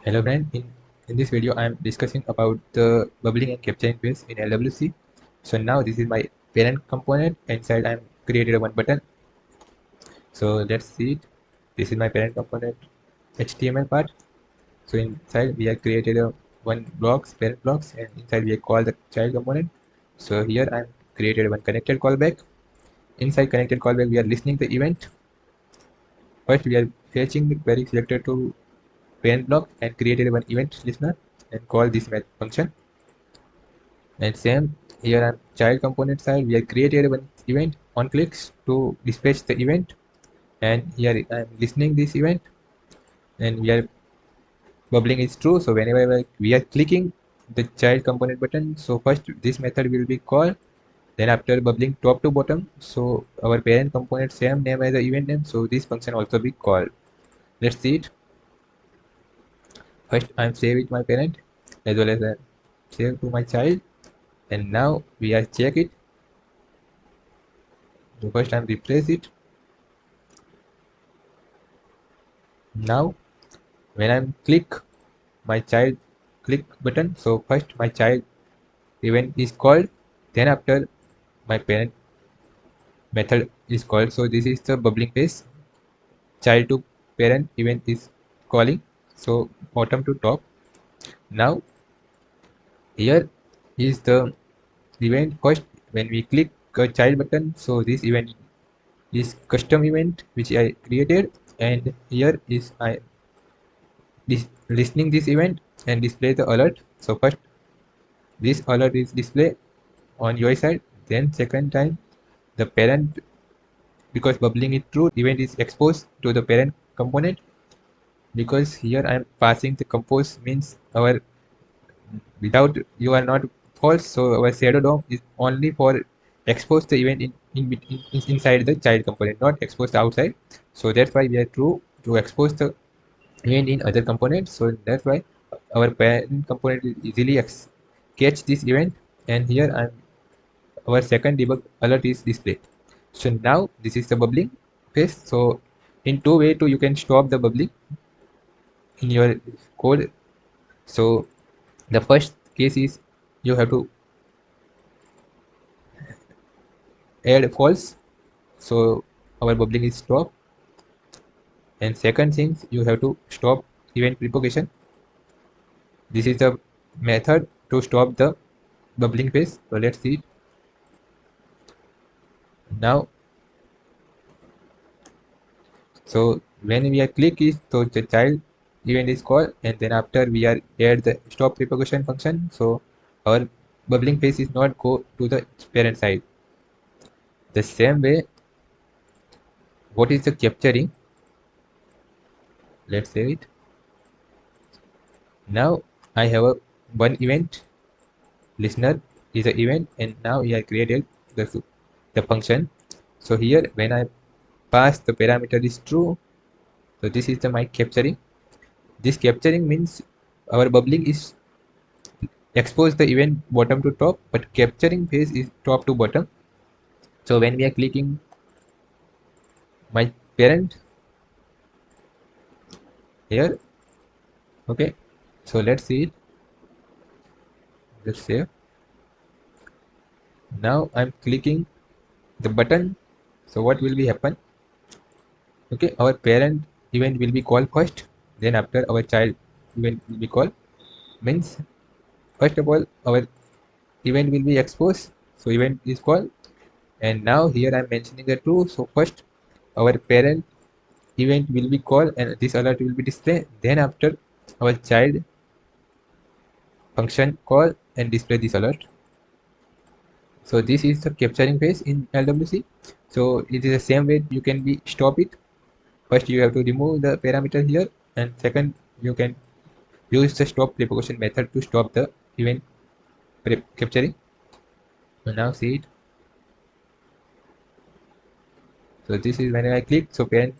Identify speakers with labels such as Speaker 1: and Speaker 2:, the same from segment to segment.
Speaker 1: Hello friend, in this video I am discussing about the bubbling and capturing phase in LWC. So now this is my parent component. Inside I am created one button. So let's see it. This is my parent component HTML part. So inside we have created a one blocks, parent blocks, and inside we have called the child component. So here I am created one connected callback. Inside connected callback we are listening the event. First we are fetching the query selector to parent block and created one event listener and call this function. And same here on child component side, we have created one event on clicks to dispatch the event. And here I'm listening this event and we are bubbling is true. So whenever we are clicking the child component button, so first this method will be called. Then after bubbling top to bottom, so our parent component same name as the event name. So this function also be called. Let's see it. First I'm save it my parent as well as I save to my child. And now we are check it. So first I'm replace it. Now when I'm click my child click button, so first my child event is called, then after my parent method is called. So this is the bubbling phase. Child to parent event is calling, so bottom to top. Now here is the event. First when we click a child button, so this event is custom event which I created, and here is I listening this event and display the alert. So first this alert is display on your side, then second time the parent, because bubbling is true, event is exposed to the parent component. Because here I am passing the compose means our without you are not false, so our shadow DOM is only for expose the event inside the child component, not exposed outside. So that's why we are true to expose the event in other components. So that's why our parent component is easily catch this event. And here I'm our second debug alert is displayed. So now this is the bubbling phase. So in two way to you can stop the bubbling in your code. So the first case is you have to add false, so our bubbling is stopped. And second thing, you have to stop event propagation. This is the method to stop the bubbling phase. So let's see it. Now so when we are click is, so the child event is called, and then after we are add the stop propagation function, so our bubbling phase is not go to the parent side. The same way, what is the capturing? Let's save it. Now I have a one event listener is an event, and now we have created the function. So here when I pass the parameter is true, so this is the my capturing. This capturing means our bubbling is expose the event bottom to top, but capturing phase is top to bottom. So when we are clicking my parent here, okay, so let's see it. Let's save. Now I'm clicking the button. So what will be happen? Okay, our parent event will be called first, then after our child event will be called. Means first of all our event will be exposed, so event is called. And now here I'm mentioning the true, so first our parent event will be called and this alert will be displayed, then after our child function call and display this alert. So this is the capturing phase in LWC. So it is the same way you can be stop it. First you have to remove the parameter here, and second you can use the stop propagation method to stop the event capturing. So now see it. So this is when I click, so parent,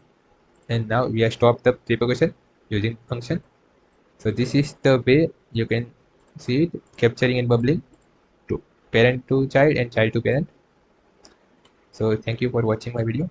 Speaker 1: and now we have stopped the propagation using function. So this is the way you can see it, capturing and bubbling to parent to child and child to parent. So thank you for watching my video.